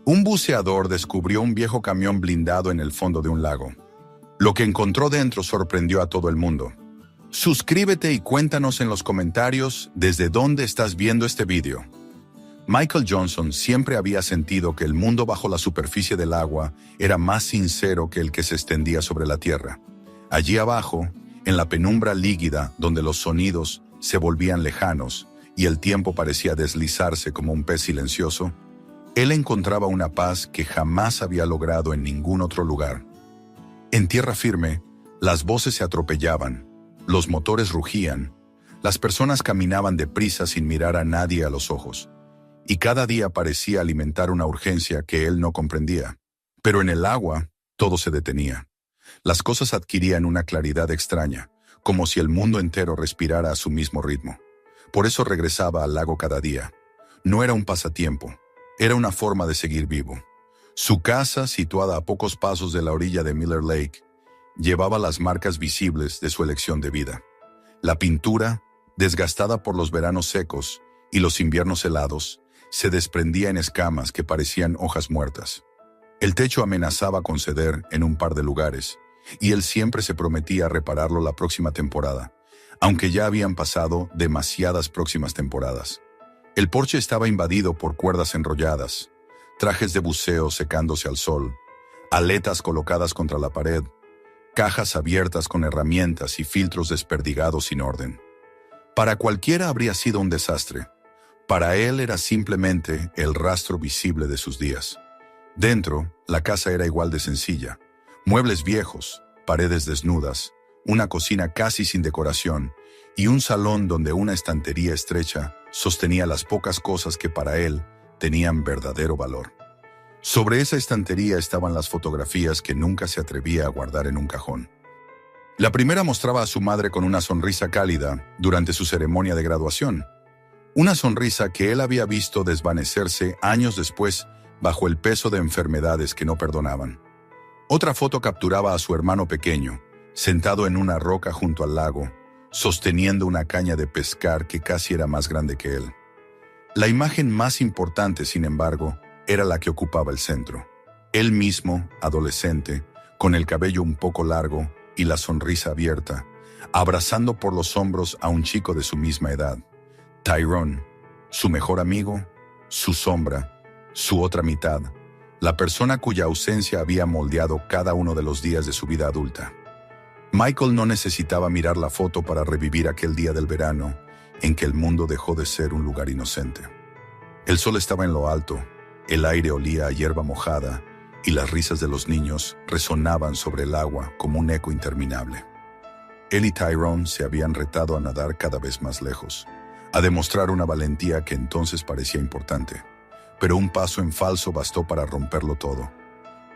Un buceador descubrió un viejo camión blindado en el fondo de un lago. Lo que encontró dentro sorprendió a todo el mundo. Suscríbete y cuéntanos en los comentarios desde dónde estás viendo este video. Michael Johnson siempre había sentido que el mundo bajo la superficie del agua era más sincero que el que se extendía sobre la tierra. Allí abajo, en la penumbra líquida donde los sonidos se volvían lejanos y el tiempo parecía deslizarse como un pez silencioso, él encontraba una paz que jamás había logrado en ningún otro lugar. En tierra firme, las voces se atropellaban, los motores rugían, las personas caminaban deprisa sin mirar a nadie a los ojos, y cada día parecía alimentar una urgencia que él no comprendía. Pero en el agua, todo se detenía. Las cosas adquirían una claridad extraña, como si el mundo entero respirara a su mismo ritmo. Por eso regresaba al lago cada día. No era un pasatiempo, era una forma de seguir vivo. Su casa, situada a pocos pasos de la orilla de Miller Lake, llevaba las marcas visibles de su elección de vida. La pintura, desgastada por los veranos secos y los inviernos helados, se desprendía en escamas que parecían hojas muertas. El techo amenazaba con ceder en un par de lugares, y él siempre se prometía repararlo la próxima temporada, aunque ya habían pasado demasiadas próximas temporadas. El porche estaba invadido por cuerdas enrolladas, trajes de buceo secándose al sol, aletas colocadas contra la pared, cajas abiertas con herramientas y filtros desperdigados sin orden. Para cualquiera habría sido un desastre. Para él era simplemente el rastro visible de sus días. Dentro, la casa era igual de sencilla. Muebles viejos, paredes desnudas, una cocina casi sin decoración y un salón donde una estantería estrecha sostenía las pocas cosas que para él tenían verdadero valor. Sobre esa estantería estaban las fotografías que nunca se atrevía a guardar en un cajón. La primera mostraba a su madre con una sonrisa cálida durante su ceremonia de graduación. Una sonrisa que él había visto desvanecerse años después bajo el peso de enfermedades que no perdonaban. Otra foto capturaba a su hermano pequeño, sentado en una roca junto al lago, sosteniendo una caña de pescar que casi era más grande que él. La imagen más importante, sin embargo, era la que ocupaba el centro. Él mismo, adolescente, con el cabello un poco largo y la sonrisa abierta, abrazando por los hombros a un chico de su misma edad. Tyrone, su mejor amigo, su sombra, su otra mitad, la persona cuya ausencia había moldeado cada uno de los días de su vida adulta. Michael no necesitaba mirar la foto para revivir aquel día del verano en que el mundo dejó de ser un lugar inocente. El sol estaba en lo alto, el aire olía a hierba mojada y las risas de los niños resonaban sobre el agua como un eco interminable. Él y Tyrone se habían retado a nadar cada vez más lejos, a demostrar una valentía que entonces parecía importante, pero un paso en falso bastó para romperlo todo.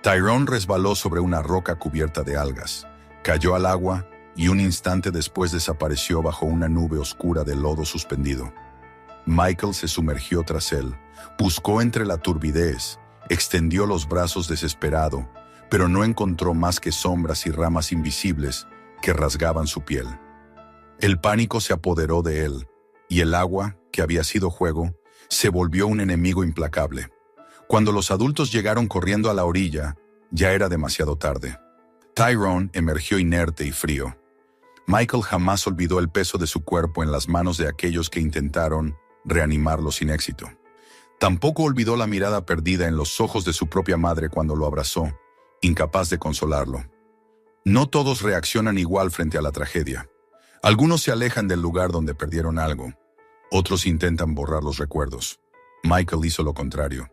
Tyrone resbaló sobre una roca cubierta de algas, cayó al agua y un instante después desapareció bajo una nube oscura de lodo suspendido. Michael se sumergió tras él, buscó entre la turbidez, extendió los brazos desesperado, pero no encontró más que sombras y ramas invisibles que rasgaban su piel. El pánico se apoderó de él, y el agua, que había sido juego, se volvió un enemigo implacable. Cuando los adultos llegaron corriendo a la orilla, ya era demasiado tarde. Tyrone emergió inerte y frío. Michael jamás olvidó el peso de su cuerpo en las manos de aquellos que intentaron reanimarlo sin éxito. Tampoco olvidó la mirada perdida en los ojos de su propia madre cuando lo abrazó, incapaz de consolarlo. No todos reaccionan igual frente a la tragedia. Algunos se alejan del lugar donde perdieron algo. Otros intentan borrar los recuerdos. Michael hizo lo contrario.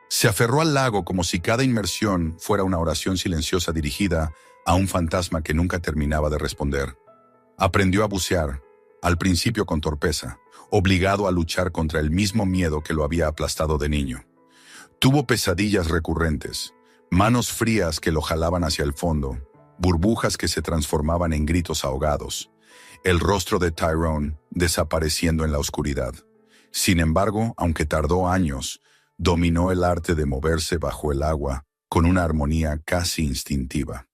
Se aferró al lago como si cada inmersión fuera una oración silenciosa dirigida a un fantasma que nunca terminaba de responder. Aprendió a bucear, al principio con torpeza, obligado a luchar contra el mismo miedo que lo había aplastado de niño. Tuvo pesadillas recurrentes, manos frías que lo jalaban hacia el fondo, burbujas que se transformaban en gritos ahogados, el rostro de Tyrone desapareciendo en la oscuridad. Sin embargo, aunque tardó años, dominó el arte de moverse bajo el agua con una armonía casi instintiva.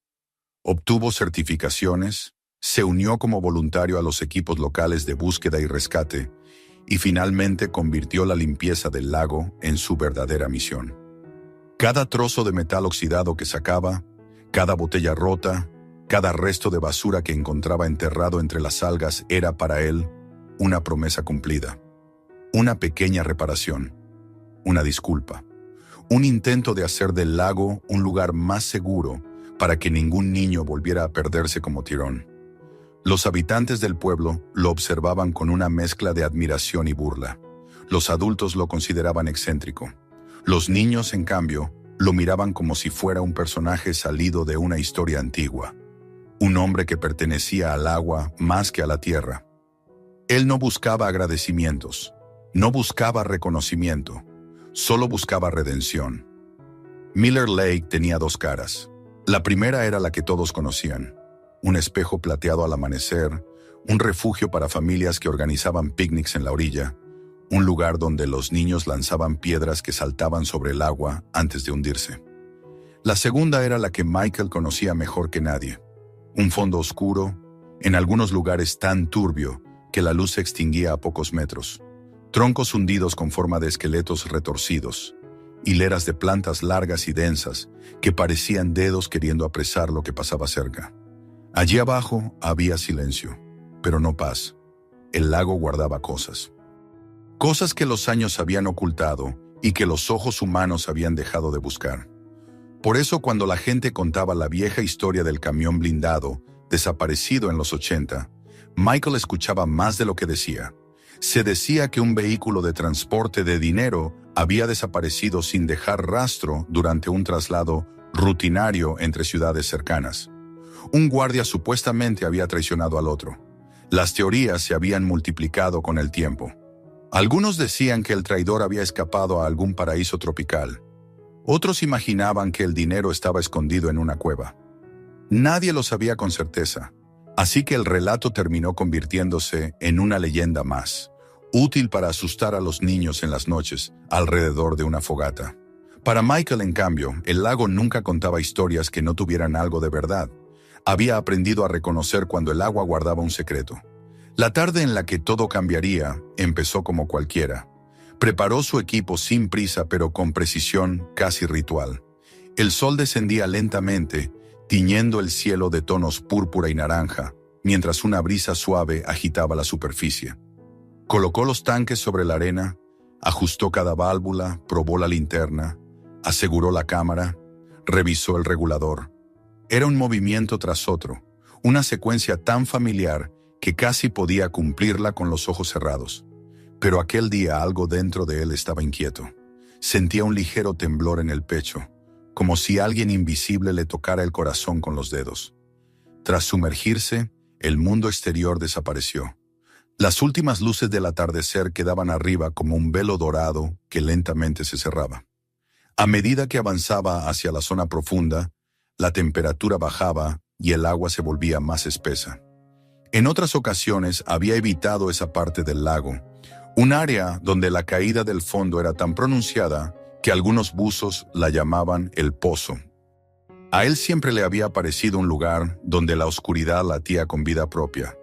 Obtuvo certificaciones, se unió como voluntario a los equipos locales de búsqueda y rescate y finalmente convirtió la limpieza del lago en su verdadera misión. Cada trozo de metal oxidado que sacaba, cada botella rota, cada resto de basura que encontraba enterrado entre las algas era para él una promesa cumplida, una pequeña reparación, una disculpa, un intento de hacer del lago un lugar más seguro para que ningún niño volviera a perderse como Tyrone. Los habitantes del pueblo lo observaban con una mezcla de admiración y burla. Los adultos lo consideraban excéntrico. Los niños, en cambio, lo miraban como si fuera un personaje salido de una historia antigua. Un hombre que pertenecía al agua más que a la tierra. Él no buscaba agradecimientos, no buscaba reconocimiento, solo buscaba redención. Miller Lake tenía dos caras. La primera era la que todos conocían. Un espejo plateado al amanecer, un refugio para familias que organizaban picnics en la orilla, un lugar donde los niños lanzaban piedras que saltaban sobre el agua antes de hundirse. La segunda era la que Michael conocía mejor que nadie. Un fondo oscuro, en algunos lugares tan turbio que la luz se extinguía a pocos metros. Troncos hundidos con forma de esqueletos retorcidos, hileras de plantas largas y densas que parecían dedos queriendo apresar lo que pasaba cerca. Allí abajo había silencio, pero no paz. El lago guardaba cosas. Cosas que los años habían ocultado y que los ojos humanos habían dejado de buscar. Por eso cuando la gente contaba la vieja historia del camión blindado, desaparecido en los 80, Michael escuchaba más de lo que decía. Se decía que un vehículo de transporte de dinero había desaparecido sin dejar rastro durante un traslado rutinario entre ciudades cercanas. Un guardia supuestamente había traicionado al otro. Las teorías se habían multiplicado con el tiempo. Algunos decían que el traidor había escapado a algún paraíso tropical. Otros imaginaban que el dinero estaba escondido en una cueva. Nadie lo sabía con certeza, así que el relato terminó convirtiéndose en una leyenda más, útil para asustar a los niños en las noches alrededor de una fogata. Para Michael, en cambio, el lago nunca contaba historias que no tuvieran algo de verdad. Había aprendido a reconocer cuando el agua guardaba un secreto. La tarde en la que todo cambiaría empezó como cualquiera. Preparó su equipo sin prisa pero con precisión casi ritual. El sol descendía lentamente, tiñendo el cielo de tonos púrpura y naranja, mientras una brisa suave agitaba la superficie. Colocó los tanques sobre la arena, ajustó cada válvula, probó la linterna, aseguró la cámara, revisó el regulador. Era un movimiento tras otro, una secuencia tan familiar que casi podía cumplirla con los ojos cerrados. Pero aquel día algo dentro de él estaba inquieto. Sentía un ligero temblor en el pecho, como si alguien invisible le tocara el corazón con los dedos. Tras sumergirse, el mundo exterior desapareció. Las últimas luces del atardecer quedaban arriba como un velo dorado que lentamente se cerraba. A medida que avanzaba hacia la zona profunda, la temperatura bajaba y el agua se volvía más espesa. En otras ocasiones había evitado esa parte del lago, un área donde la caída del fondo era tan pronunciada que algunos buzos la llamaban el pozo. A él siempre le había parecido un lugar donde la oscuridad latía con vida propia,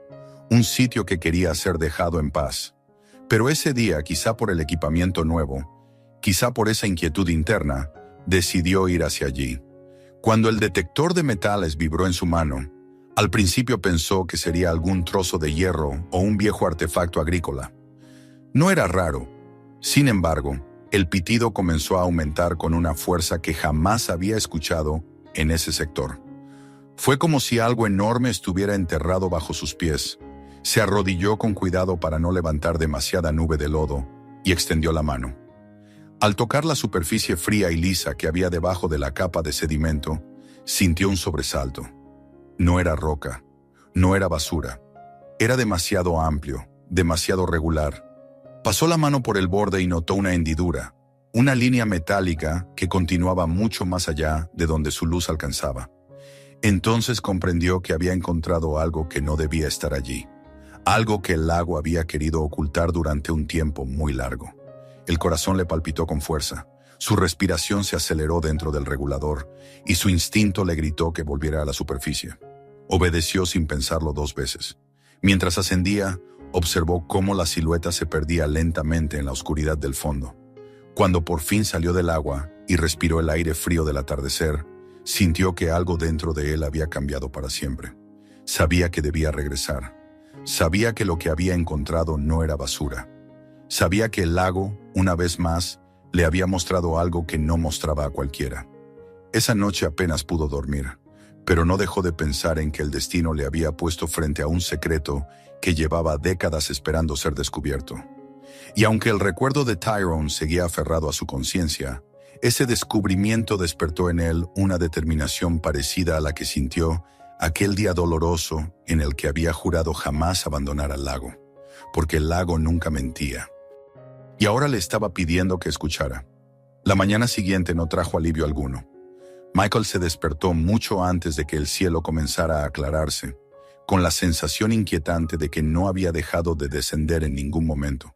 un sitio que quería ser dejado en paz. Pero ese día, quizá por el equipamiento nuevo, quizá por esa inquietud interna, decidió ir hacia allí. Cuando el detector de metales vibró en su mano, al principio pensó que sería algún trozo de hierro o un viejo artefacto agrícola. No era raro. Sin embargo, el pitido comenzó a aumentar con una fuerza que jamás había escuchado en ese sector. Fue como si algo enorme estuviera enterrado bajo sus pies. Se arrodilló con cuidado para no levantar demasiada nube de lodo y extendió la mano. Al tocar la superficie fría y lisa que había debajo de la capa de sedimento, sintió un sobresalto. No era roca, no era basura. Era demasiado amplio, demasiado regular. Pasó la mano por el borde y notó una hendidura, una línea metálica que continuaba mucho más allá de donde su luz alcanzaba. Entonces comprendió que había encontrado algo que no debía estar allí, algo que el lago había querido ocultar durante un tiempo muy largo. El corazón le palpitó con fuerza, su respiración se aceleró dentro del regulador y su instinto le gritó que volviera a la superficie. Obedeció sin pensarlo 2 veces. Mientras ascendía, observó cómo la silueta se perdía lentamente en la oscuridad del fondo. Cuando por fin salió del agua, y respiró el aire frío del atardecer, sintió que algo dentro de él había cambiado para siempre. Sabía que debía regresar. Sabía que lo que había encontrado no era basura. Sabía que el lago, una vez más, le había mostrado algo que no mostraba a cualquiera. Esa noche apenas pudo dormir, pero no dejó de pensar en que el destino le había puesto frente a un secreto que llevaba décadas esperando ser descubierto. Y aunque el recuerdo de Tyrone seguía aferrado a su conciencia, ese descubrimiento despertó en él una determinación parecida a la que sintió aquel día doloroso en el que había jurado jamás abandonar al lago, porque el lago nunca mentía. Y ahora le estaba pidiendo que escuchara. La mañana siguiente no trajo alivio alguno. Michael se despertó mucho antes de que el cielo comenzara a aclararse, con la sensación inquietante de que no había dejado de descender en ningún momento,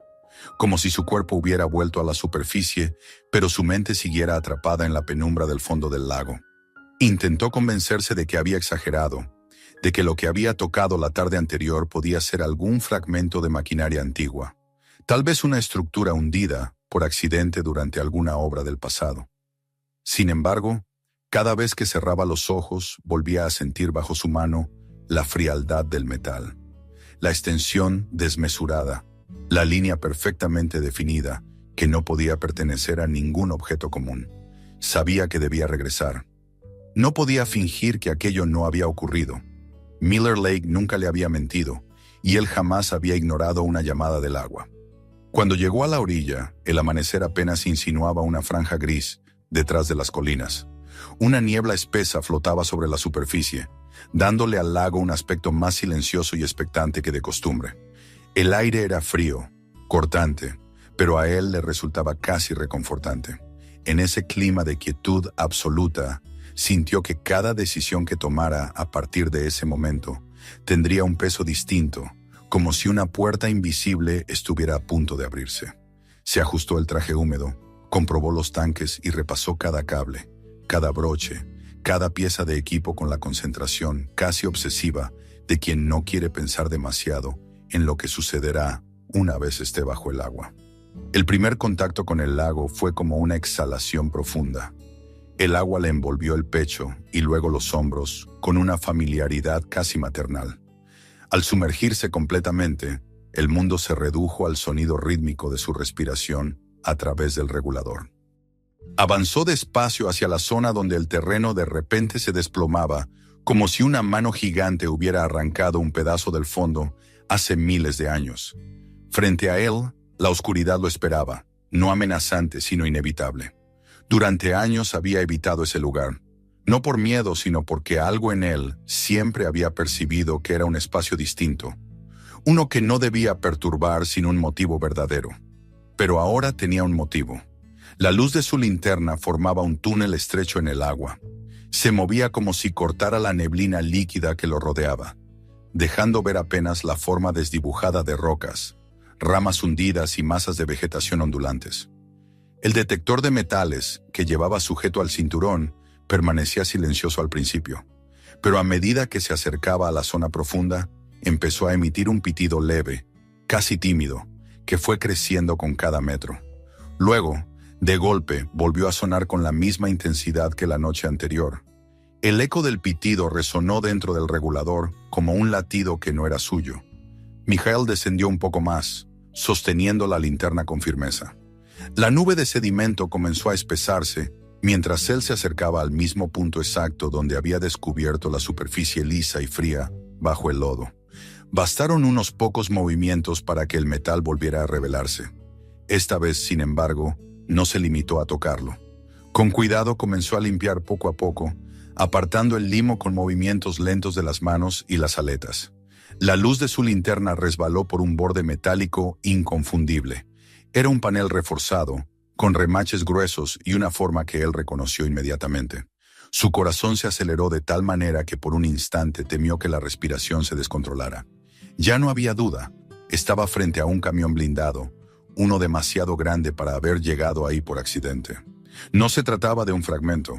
como si su cuerpo hubiera vuelto a la superficie, pero su mente siguiera atrapada en la penumbra del fondo del lago. Intentó convencerse de que había exagerado, de que lo que había tocado la tarde anterior podía ser algún fragmento de maquinaria antigua, tal vez una estructura hundida por accidente durante alguna obra del pasado. Sin embargo, cada vez que cerraba los ojos, volvía a sentir bajo su mano la frialdad del metal, la extensión desmesurada, la línea perfectamente definida que no podía pertenecer a ningún objeto común. Sabía que debía regresar. No podía fingir que aquello no había ocurrido. Miller Lake nunca le había mentido, y él jamás había ignorado una llamada del agua. Cuando llegó a la orilla, el amanecer apenas insinuaba una franja gris detrás de las colinas. Una niebla espesa flotaba sobre la superficie, dándole al lago un aspecto más silencioso y expectante que de costumbre. El aire era frío, cortante, pero a él le resultaba casi reconfortante. En ese clima de quietud absoluta, sintió que cada decisión que tomara a partir de ese momento tendría un peso distinto, como si una puerta invisible estuviera a punto de abrirse. Se ajustó el traje húmedo, comprobó los tanques y repasó cada cable, cada broche, cada pieza de equipo con la concentración casi obsesiva de quien no quiere pensar demasiado en lo que sucederá una vez esté bajo el agua. El primer contacto con el lago fue como una exhalación profunda. El agua le envolvió el pecho y luego los hombros con una familiaridad casi maternal. Al sumergirse completamente, el mundo se redujo al sonido rítmico de su respiración a través del regulador. Avanzó despacio hacia la zona donde el terreno de repente se desplomaba, como si una mano gigante hubiera arrancado un pedazo del fondo hace miles de años. Frente a él, la oscuridad lo esperaba, no amenazante sino inevitable. Durante años había evitado ese lugar, no por miedo sino porque algo en él siempre había percibido que era un espacio distinto, uno que no debía perturbar sin un motivo verdadero. Pero ahora tenía un motivo. La luz de su linterna formaba un túnel estrecho en el agua. Se movía como si cortara la neblina líquida que lo rodeaba, dejando ver apenas la forma desdibujada de rocas, ramas hundidas y masas de vegetación ondulantes. El detector de metales, que llevaba sujeto al cinturón, permanecía silencioso al principio, pero a medida que se acercaba a la zona profunda, empezó a emitir un pitido leve, casi tímido, que fue creciendo con cada metro. Luego, de golpe, volvió a sonar con la misma intensidad que la noche anterior. El eco del pitido resonó dentro del regulador como un latido que no era suyo. Michael descendió un poco más, sosteniendo la linterna con firmeza. La nube de sedimento comenzó a espesarse mientras él se acercaba al mismo punto exacto donde había descubierto la superficie lisa y fría bajo el lodo. Bastaron unos pocos movimientos para que el metal volviera a revelarse. Esta vez, sin embargo, no se limitó a tocarlo. Con cuidado comenzó a limpiar poco a poco, apartando el limo con movimientos lentos de las manos y las aletas. La luz de su linterna resbaló por un borde metálico inconfundible. Era un panel reforzado, con remaches gruesos y una forma que él reconoció inmediatamente. Su corazón se aceleró de tal manera que por un instante temió que la respiración se descontrolara. Ya no había duda. Estaba frente a un camión blindado, uno demasiado grande para haber llegado ahí por accidente. No se trataba de un fragmento.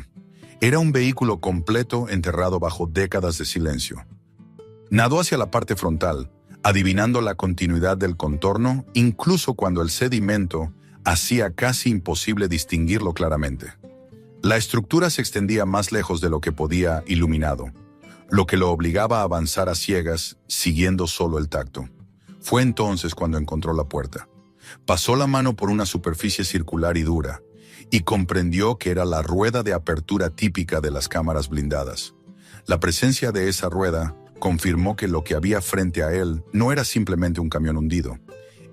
Era un vehículo completo enterrado bajo décadas de silencio. Nadó hacia la parte frontal, adivinando la continuidad del contorno, incluso cuando el sedimento hacía casi imposible distinguirlo claramente. La estructura se extendía más lejos de lo que podía iluminado, lo que lo obligaba a avanzar a ciegas, siguiendo solo el tacto. Fue entonces cuando encontró la puerta. Pasó la mano por una superficie circular y dura, y comprendió que era la rueda de apertura típica de las cámaras blindadas. La presencia de esa rueda confirmó que lo que había frente a él no era simplemente un camión hundido.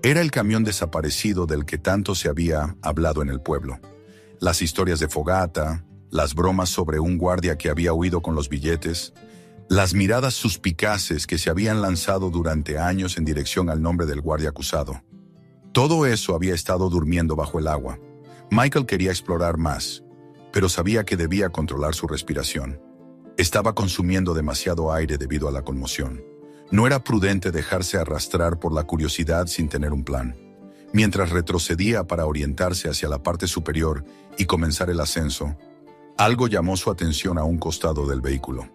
Era el camión desaparecido del que tanto se había hablado en el pueblo. Las historias de fogata, las bromas sobre un guardia que había huido con los billetes, las miradas suspicaces que se habían lanzado durante años en dirección al nombre del guardia acusado. Todo eso había estado durmiendo bajo el agua. Michael quería explorar más, pero sabía que debía controlar su respiración. Estaba consumiendo demasiado aire debido a la conmoción. No era prudente dejarse arrastrar por la curiosidad sin tener un plan. Mientras retrocedía para orientarse hacia la parte superior y comenzar el ascenso, algo llamó su atención a un costado del vehículo.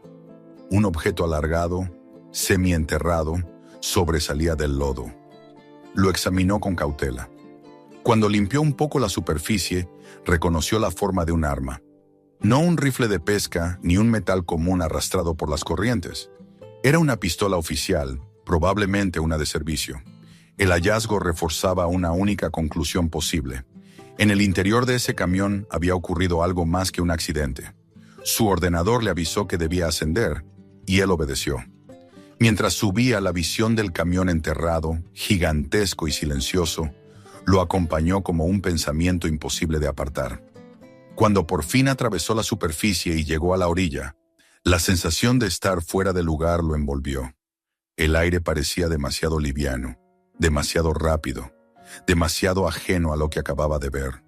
Un objeto alargado, semienterrado, sobresalía del lodo. Lo examinó con cautela. Cuando limpió un poco la superficie, reconoció la forma de un arma. No un rifle de pesca ni un metal común arrastrado por las corrientes. Era una pistola oficial, probablemente una de servicio. El hallazgo reforzaba una única conclusión posible. En el interior de ese camión había ocurrido algo más que un accidente. Su ordenador le avisó que debía ascender, y él obedeció. Mientras subía, la visión del camión enterrado, gigantesco y silencioso, lo acompañó como un pensamiento imposible de apartar. Cuando por fin atravesó la superficie y llegó a la orilla, la sensación de estar fuera de lugar lo envolvió. El aire parecía demasiado liviano, demasiado rápido, demasiado ajeno a lo que acababa de ver.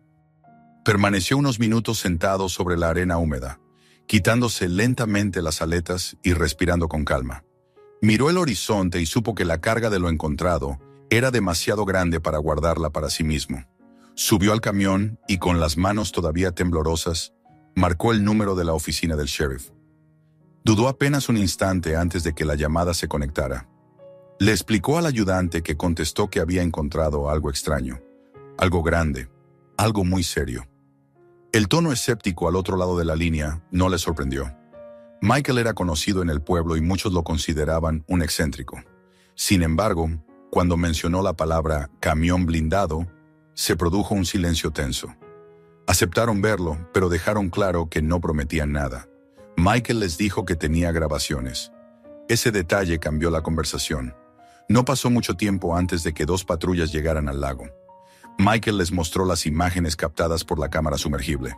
Permaneció unos minutos sentado sobre la arena húmeda, quitándose lentamente las aletas y respirando con calma. Miró el horizonte y supo que la carga de lo encontrado era demasiado grande para guardarla para sí mismo. Subió al camión y con las manos todavía temblorosas, marcó el número de la oficina del sheriff. Dudó apenas un instante antes de que la llamada se conectara. Le explicó al ayudante que contestó que había encontrado algo extraño, algo grande, algo muy serio. El tono escéptico al otro lado de la línea no le sorprendió. Michael era conocido en el pueblo y muchos lo consideraban un excéntrico. Sin embargo, cuando mencionó la palabra camión blindado, se produjo un silencio tenso. Aceptaron verlo, pero dejaron claro que no prometían nada. Michael les dijo que tenía grabaciones. Ese detalle cambió la conversación. No pasó mucho tiempo antes de que 2 patrullas llegaran al lago. Michael les mostró las imágenes captadas por la cámara sumergible.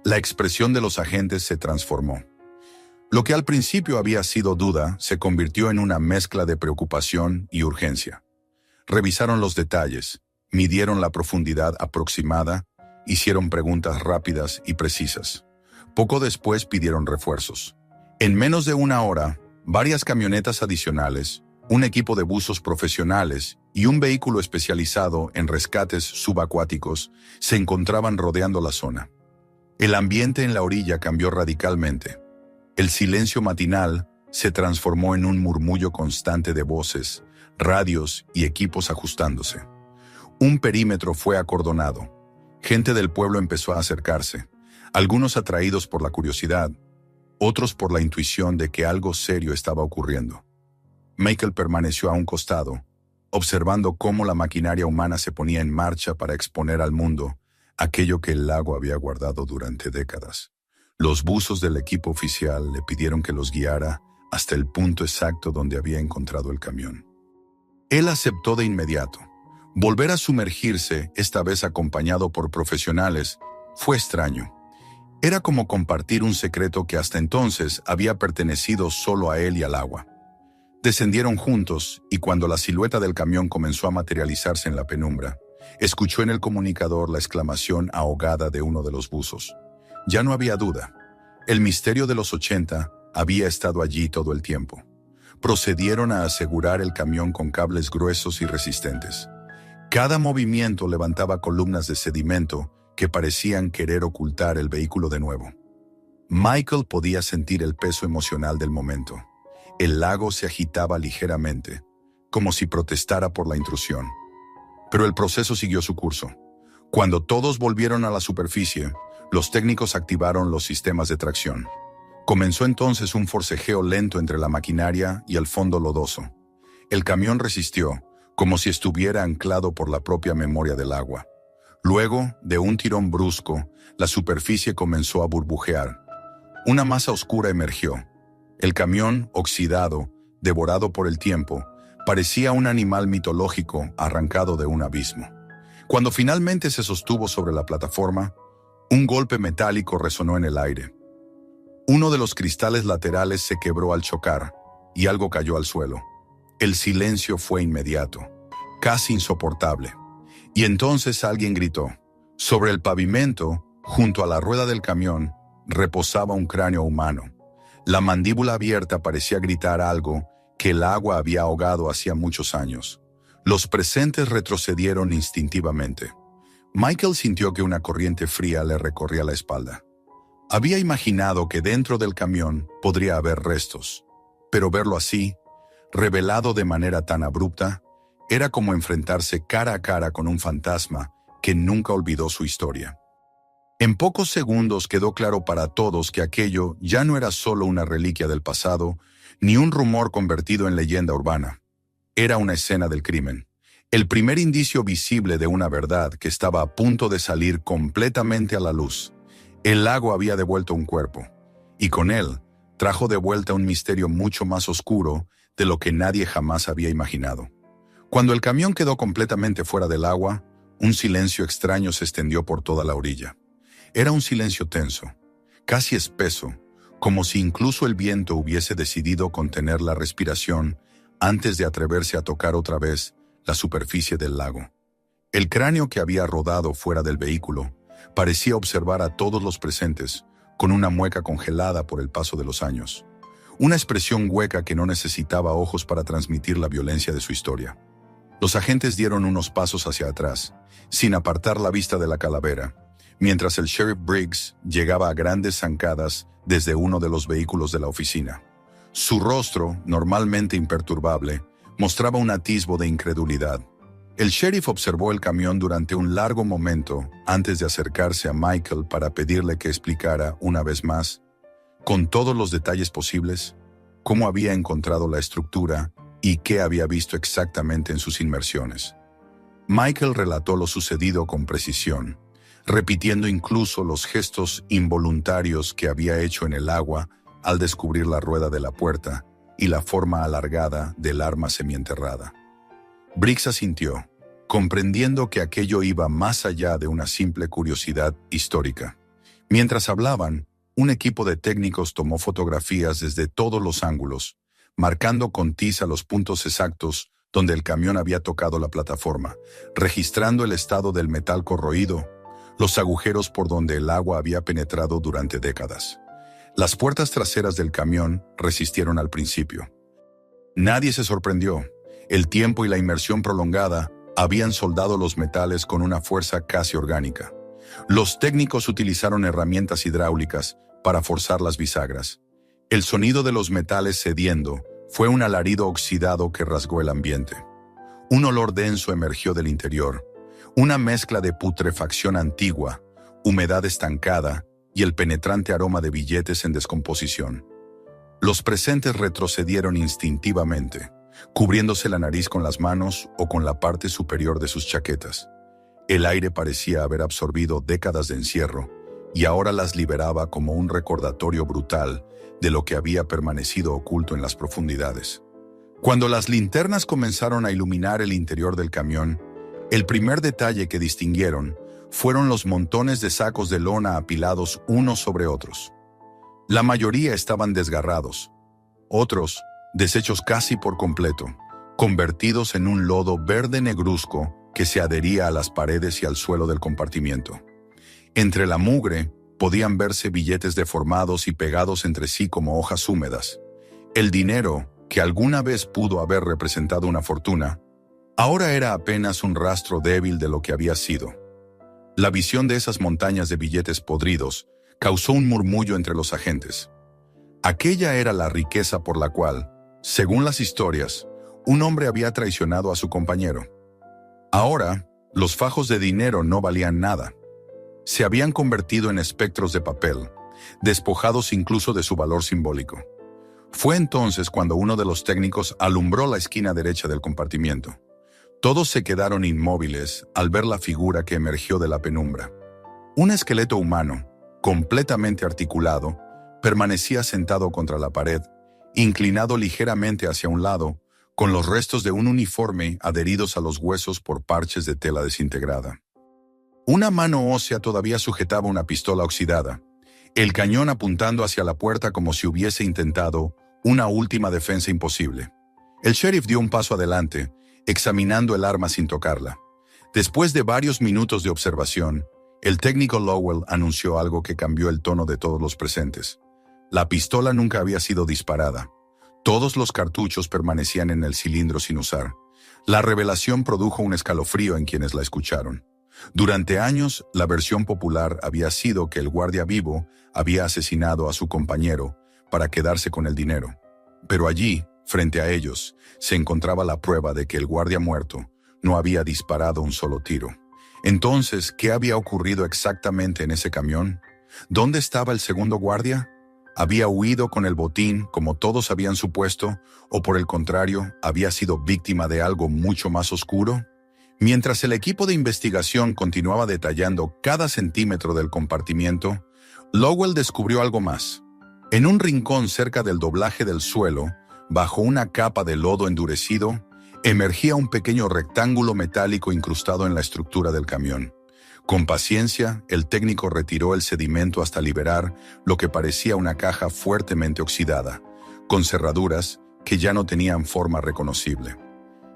La expresión de los agentes se transformó. Lo que al principio había sido duda se convirtió en una mezcla de preocupación y urgencia. Revisaron los detalles, midieron la profundidad aproximada, hicieron preguntas rápidas y precisas. Poco después pidieron refuerzos. En menos de una hora, varias camionetas adicionales, un equipo de buzos profesionales y un vehículo especializado en rescates subacuáticos se encontraban rodeando la zona. El ambiente en la orilla cambió radicalmente. El silencio matinal se transformó en un murmullo constante de voces, radios y equipos ajustándose. Un perímetro fue acordonado. Gente del pueblo empezó a acercarse, algunos atraídos por la curiosidad, otros por la intuición de que algo serio estaba ocurriendo. Michael permaneció a un costado, observando cómo la maquinaria humana se ponía en marcha para exponer al mundo aquello que el lago había guardado durante décadas. Los buzos del equipo oficial le pidieron que los guiara hasta el punto exacto donde había encontrado el camión. Él aceptó de inmediato. Volver a sumergirse, esta vez acompañado por profesionales, fue extraño. Era como compartir un secreto que hasta entonces había pertenecido solo a él y al agua. Descendieron juntos y cuando la silueta del camión comenzó a materializarse en la penumbra, escuchó en el comunicador la exclamación ahogada de uno de los buzos. Ya no había duda. El misterio de los 80 había estado allí todo el tiempo. Procedieron a asegurar el camión con cables gruesos y resistentes. Cada movimiento levantaba columnas de sedimento que parecían querer ocultar el vehículo de nuevo. Michael podía sentir el peso emocional del momento. El lago se agitaba ligeramente, como si protestara por la intrusión. Pero el proceso siguió su curso. Cuando todos volvieron a la superficie, Los técnicos activaron los sistemas de tracción. Comenzó entonces un forcejeo lento entre la maquinaria y el fondo lodoso. El camión resistió, como si estuviera anclado por la propia memoria del agua. Luego, de un tirón brusco, la superficie comenzó a burbujear. Una masa oscura emergió. El camión, oxidado, devorado por el tiempo, parecía un animal mitológico arrancado de un abismo. Cuando finalmente se sostuvo sobre la plataforma, un golpe metálico resonó en el aire. Uno de los cristales laterales se quebró al chocar y algo cayó al suelo. El silencio fue inmediato, casi insoportable. Y entonces alguien gritó. Sobre el pavimento, junto a la rueda del camión, reposaba un cráneo humano. La mandíbula abierta parecía gritar algo que el agua había ahogado hacía muchos años. Los presentes retrocedieron instintivamente. Michael sintió que una corriente fría le recorría la espalda. Había imaginado que dentro del camión podría haber restos, pero verlo así, revelado de manera tan abrupta, era como enfrentarse cara a cara con un fantasma que nunca olvidó su historia. En pocos segundos quedó claro para todos que aquello ya no era solo una reliquia del pasado, ni un rumor convertido en leyenda urbana. Era una escena del crimen, el primer indicio visible de una verdad que estaba a punto de salir completamente a la luz. El lago había devuelto un cuerpo, y con él trajo de vuelta un misterio mucho más oscuro de lo que nadie jamás había imaginado. Cuando el camión quedó completamente fuera del agua, un silencio extraño se extendió por toda la orilla. Era un silencio tenso, casi espeso, como si incluso el viento hubiese decidido contener la respiración antes de atreverse a tocar otra vez la superficie del lago. El cráneo que había rodado fuera del vehículo parecía observar a todos los presentes con una mueca congelada por el paso de los años. Una expresión hueca que no necesitaba ojos para transmitir la violencia de su historia. Los agentes dieron unos pasos hacia atrás, sin apartar la vista de la calavera, mientras el sheriff Briggs llegaba a grandes zancadas desde uno de los vehículos de la oficina. Su rostro, normalmente imperturbable, mostraba un atisbo de incredulidad. El sheriff observó el camión durante un largo momento antes de acercarse a Michael para pedirle que explicara una vez más, con todos los detalles posibles, cómo había encontrado la estructura y qué había visto exactamente en sus inmersiones. Michael relató lo sucedido con precisión, repitiendo incluso los gestos involuntarios que había hecho en el agua al descubrir la rueda de la puerta y la forma alargada del arma semienterrada. Briggs asintió, comprendiendo que aquello iba más allá de una simple curiosidad histórica. Mientras hablaban, un equipo de técnicos tomó fotografías desde todos los ángulos, marcando con tiza los puntos exactos donde el camión había tocado la plataforma, registrando el estado del metal corroído, los agujeros por donde el agua había penetrado durante décadas. Las puertas traseras del camión resistieron al principio. Nadie se sorprendió. El tiempo y la inmersión prolongada habían soldado los metales con una fuerza casi orgánica. Los técnicos utilizaron herramientas hidráulicas para forzar las bisagras. El sonido de los metales cediendo fue un alarido oxidado que rasgó el ambiente. Un olor denso emergió del interior, una mezcla de putrefacción antigua, humedad estancada y el penetrante aroma de billetes en descomposición. Los presentes retrocedieron instintivamente, cubriéndose la nariz con las manos o con la parte superior de sus chaquetas. El aire parecía haber absorbido décadas de encierro y ahora las liberaba como un recordatorio brutal de lo que había permanecido oculto en las profundidades. Cuando las linternas comenzaron a iluminar el interior del camión, el primer detalle que distinguieron fueron los montones de sacos de lona apilados unos sobre otros. La mayoría estaban desgarrados, otros deshechos casi por completo, convertidos en un lodo verde negruzco que se adhería a las paredes y al suelo del compartimiento. Entre la mugre podían verse billetes deformados y pegados entre sí como hojas húmedas. El dinero, que alguna vez pudo haber representado una fortuna, ahora era apenas un rastro débil de lo que había sido. La visión de esas montañas de billetes podridos causó un murmullo entre los agentes. Aquella era la riqueza por la cual, según las historias, un hombre había traicionado a su compañero. Ahora, los fajos de dinero no valían nada. Se habían convertido en espectros de papel, despojados incluso de su valor simbólico. Fue entonces cuando uno de los técnicos alumbró la esquina derecha del compartimiento. Todos se quedaron inmóviles al ver la figura que emergió de la penumbra. Un esqueleto humano, completamente articulado, permanecía sentado contra la pared, inclinado ligeramente hacia un lado, con los restos de un uniforme adheridos a los huesos por parches de tela desintegrada. Una mano ósea todavía sujetaba una pistola oxidada, el cañón apuntando hacia la puerta como si hubiese intentado una última defensa imposible. El sheriff dio un paso adelante, examinando el arma sin tocarla. Después de varios minutos de observación, el técnico Lowell anunció algo que cambió el tono de todos los presentes. La pistola nunca había sido disparada. Todos los cartuchos permanecían en el cilindro sin usar. La revelación produjo un escalofrío en quienes la escucharon. Durante años, la versión popular había sido que el guardia vivo había asesinado a su compañero para quedarse con el dinero. Pero allí, frente a ellos, se encontraba la prueba de que el guardia muerto no había disparado un solo tiro. Entonces, ¿qué había ocurrido exactamente en ese camión? ¿Dónde estaba el segundo guardia? ¿Había huido con el botín, como todos habían supuesto, o por el contrario, había sido víctima de algo mucho más oscuro? Mientras el equipo de investigación continuaba detallando cada centímetro del compartimiento, Lowell descubrió algo más. En un rincón cerca del doblaje del suelo, bajo una capa de lodo endurecido, emergía un pequeño rectángulo metálico incrustado en la estructura del camión. Con paciencia, el técnico retiró el sedimento hasta liberar lo que parecía una caja fuertemente oxidada, con cerraduras que ya no tenían forma reconocible.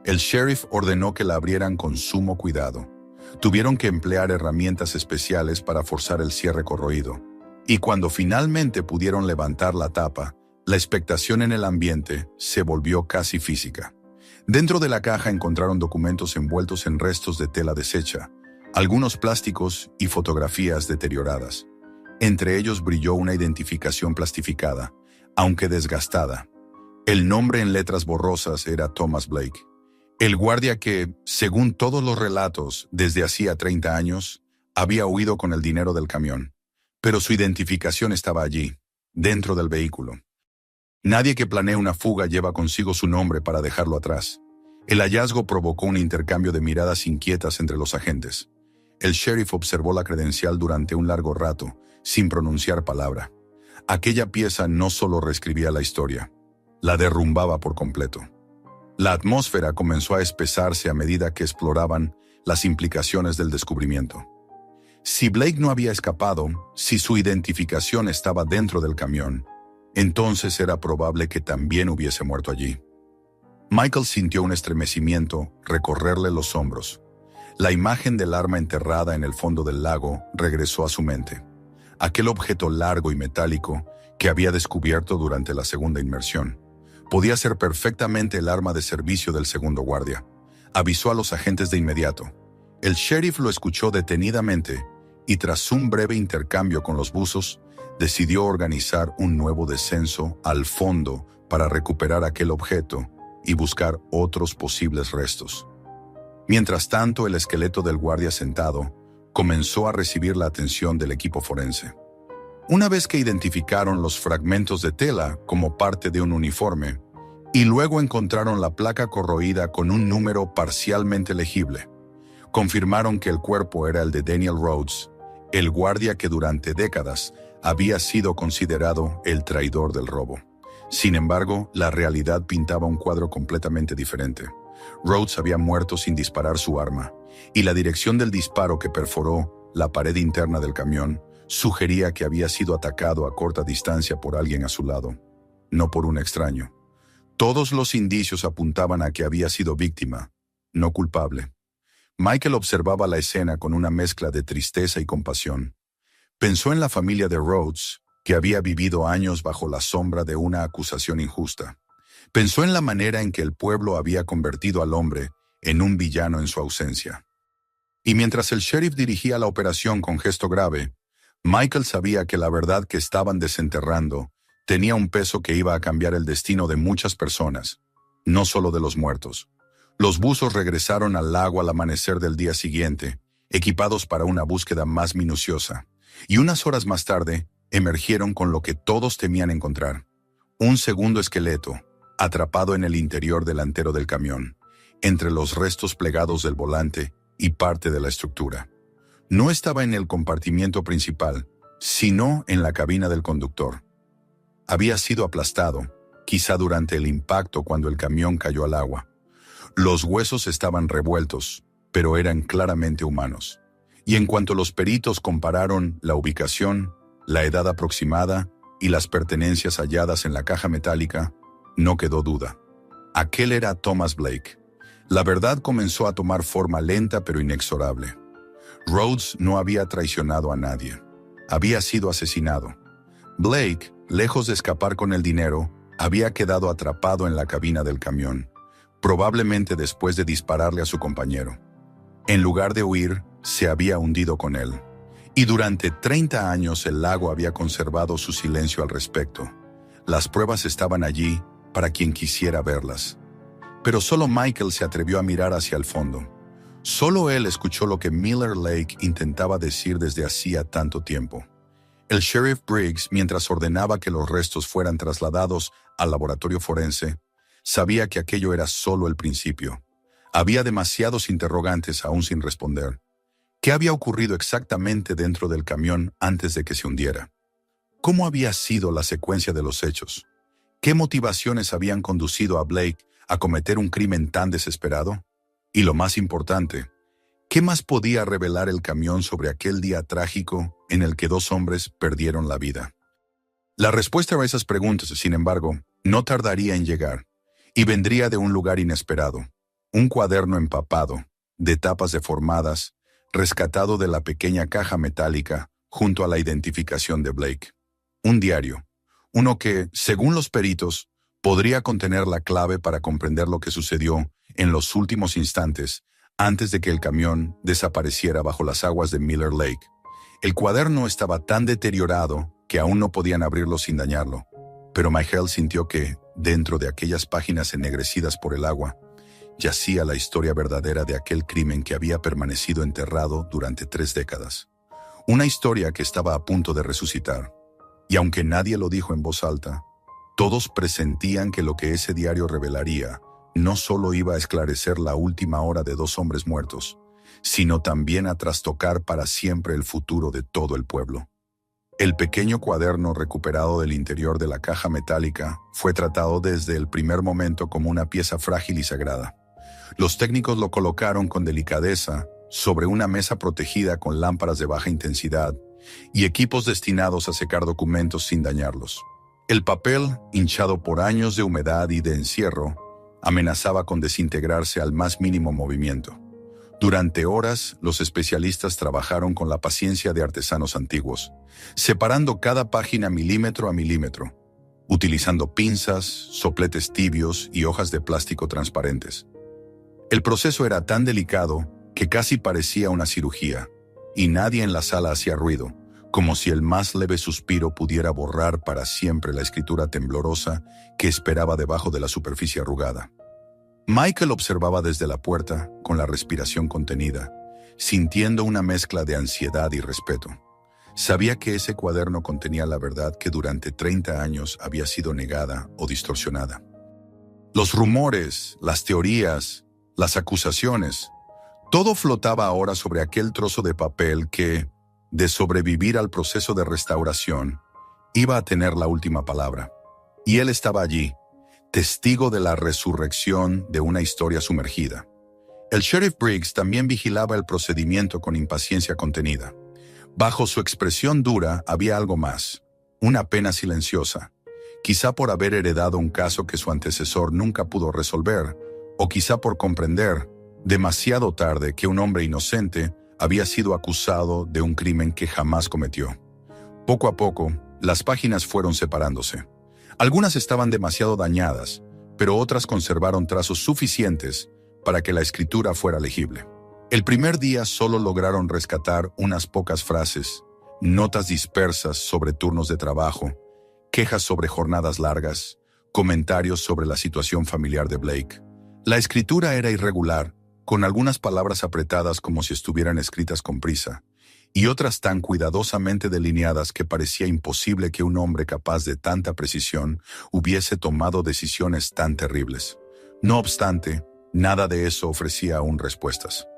El sheriff ordenó que la abrieran con sumo cuidado. Tuvieron que emplear herramientas especiales para forzar el cierre corroído. Y cuando finalmente pudieron levantar la tapa, la expectación en el ambiente se volvió casi física. Dentro de la caja encontraron documentos envueltos en restos de tela deshecha, algunos plásticos y fotografías deterioradas. Entre ellos brilló una identificación plastificada, aunque desgastada. El nombre en letras borrosas era Thomas Blake, el guardia que, según todos los relatos, desde hacía 30 años, había huido con el dinero del camión. Pero su identificación estaba allí, dentro del vehículo. Nadie que planee una fuga lleva consigo su nombre para dejarlo atrás. El hallazgo provocó un intercambio de miradas inquietas entre los agentes. El sheriff observó la credencial durante un largo rato, sin pronunciar palabra. Aquella pieza no solo reescribía la historia, la derrumbaba por completo. La atmósfera comenzó a espesarse a medida que exploraban las implicaciones del descubrimiento. Si Blake no había escapado, si su identificación estaba dentro del camión, entonces era probable que también hubiese muerto allí. Michael sintió un estremecimiento recorrerle los hombros. La imagen del arma enterrada en el fondo del lago regresó a su mente. Aquel objeto largo y metálico que había descubierto durante la segunda inmersión. Podía ser perfectamente el arma de servicio del segundo guardia. Avisó a los agentes de inmediato. El sheriff lo escuchó detenidamente y tras un breve intercambio con los buzos, decidió organizar un nuevo descenso al fondo para recuperar aquel objeto y buscar otros posibles restos. Mientras tanto, el esqueleto del guardia sentado comenzó a recibir la atención del equipo forense. Una vez que identificaron los fragmentos de tela como parte de un uniforme, y luego encontraron la placa corroída con un número parcialmente legible, confirmaron que el cuerpo era el de Daniel Rhodes, el guardia que durante décadas había sido considerado el traidor del robo. Sin embargo, la realidad pintaba un cuadro completamente diferente. Rhodes había muerto sin disparar su arma, y la dirección del disparo que perforó la pared interna del camión sugería que había sido atacado a corta distancia por alguien a su lado, no por un extraño. Todos los indicios apuntaban a que había sido víctima, no culpable. Michael observaba la escena con una mezcla de tristeza y compasión. Pensó en la familia de Rhodes, que había vivido años bajo la sombra de una acusación injusta. Pensó en la manera en que el pueblo había convertido al hombre en un villano en su ausencia. Y mientras el sheriff dirigía la operación con gesto grave, Michael sabía que la verdad que estaban desenterrando tenía un peso que iba a cambiar el destino de muchas personas, no solo de los muertos. Los buzos regresaron al lago al amanecer del día siguiente, equipados para una búsqueda más minuciosa, y unas horas más tarde emergieron con lo que todos temían encontrar: un segundo esqueleto, atrapado en el interior delantero del camión, entre los restos plegados del volante y parte de la estructura. No estaba en el compartimiento principal, sino en la cabina del conductor. Había sido aplastado, quizá durante el impacto cuando el camión cayó al agua. Los huesos estaban revueltos, pero eran claramente humanos. Y en cuanto los peritos compararon la ubicación, la edad aproximada y las pertenencias halladas en la caja metálica, no quedó duda. Aquel era Thomas Blake. La verdad comenzó a tomar forma lenta pero inexorable. Rhodes no había traicionado a nadie. Había sido asesinado. Blake, lejos de escapar con el dinero, había quedado atrapado en la cabina del camión, probablemente después de dispararle a su compañero. En lugar de huir, se había hundido con él. Y durante 30 años el lago había conservado su silencio al respecto. Las pruebas estaban allí para quien quisiera verlas. Pero solo Michael se atrevió a mirar hacia el fondo. Solo él escuchó lo que Miller Lake intentaba decir desde hacía tanto tiempo. El sheriff Briggs, mientras ordenaba que los restos fueran trasladados al laboratorio forense, sabía que aquello era solo el principio. Había demasiados interrogantes aún sin responder. ¿Qué había ocurrido exactamente dentro del camión antes de que se hundiera? ¿Cómo había sido la secuencia de los hechos? ¿Qué motivaciones habían conducido a Blake a cometer un crimen tan desesperado? Y lo más importante, ¿qué más podía revelar el camión sobre aquel día trágico en el que 2 hombres perdieron la vida? La respuesta a esas preguntas, sin embargo, no tardaría en llegar, y vendría de un lugar inesperado: un cuaderno empapado, de tapas deformadas, rescatado de la pequeña caja metálica junto a la identificación de Blake. Un diario, uno que, según los peritos, podría contener la clave para comprender lo que sucedió en los últimos instantes antes de que el camión desapareciera bajo las aguas de Miller Lake. El cuaderno estaba tan deteriorado que aún no podían abrirlo sin dañarlo, pero Michael sintió que, dentro de aquellas páginas ennegrecidas por el agua, yacía la historia verdadera de aquel crimen que había permanecido enterrado durante 3 décadas. Una historia que estaba a punto de resucitar. Y aunque nadie lo dijo en voz alta, todos presentían que lo que ese diario revelaría no solo iba a esclarecer la última hora de 2 hombres muertos, sino también a trastocar para siempre el futuro de todo el pueblo. El pequeño cuaderno recuperado del interior de la caja metálica fue tratado desde el primer momento como una pieza frágil y sagrada. Los técnicos lo colocaron con delicadeza sobre una mesa protegida con lámparas de baja intensidad y equipos destinados a secar documentos sin dañarlos. El papel, hinchado por años de humedad y de encierro, amenazaba con desintegrarse al más mínimo movimiento. Durante horas, los especialistas trabajaron con la paciencia de artesanos antiguos, separando cada página milímetro a milímetro, utilizando pinzas, sopletes tibios y hojas de plástico transparentes. El proceso era tan delicado que casi parecía una cirugía, y nadie en la sala hacía ruido, como si el más leve suspiro pudiera borrar para siempre la escritura temblorosa que esperaba debajo de la superficie arrugada. Michael observaba desde la puerta, con la respiración contenida, sintiendo una mezcla de ansiedad y respeto. Sabía que ese cuaderno contenía la verdad que durante 30 años había sido negada o distorsionada. Los rumores, las teorías, las acusaciones, todo flotaba ahora sobre aquel trozo de papel que, de sobrevivir al proceso de restauración, iba a tener la última palabra. Y él estaba allí, testigo de la resurrección de una historia sumergida. El sheriff Briggs también vigilaba el procedimiento con impaciencia contenida. Bajo su expresión dura había algo más, una pena silenciosa, quizá por haber heredado un caso que su antecesor nunca pudo resolver, o quizá por comprender, demasiado tarde, que un hombre inocente había sido acusado de un crimen que jamás cometió. Poco a poco, las páginas fueron separándose. Algunas estaban demasiado dañadas, pero otras conservaron trazos suficientes para que la escritura fuera legible. El primer día solo lograron rescatar unas pocas frases, notas dispersas sobre turnos de trabajo, quejas sobre jornadas largas, comentarios sobre la situación familiar de Blake. La escritura era irregular, con algunas palabras apretadas como si estuvieran escritas con prisa, y otras tan cuidadosamente delineadas que parecía imposible que un hombre capaz de tanta precisión hubiese tomado decisiones tan terribles. No obstante, nada de eso ofrecía aún respuestas.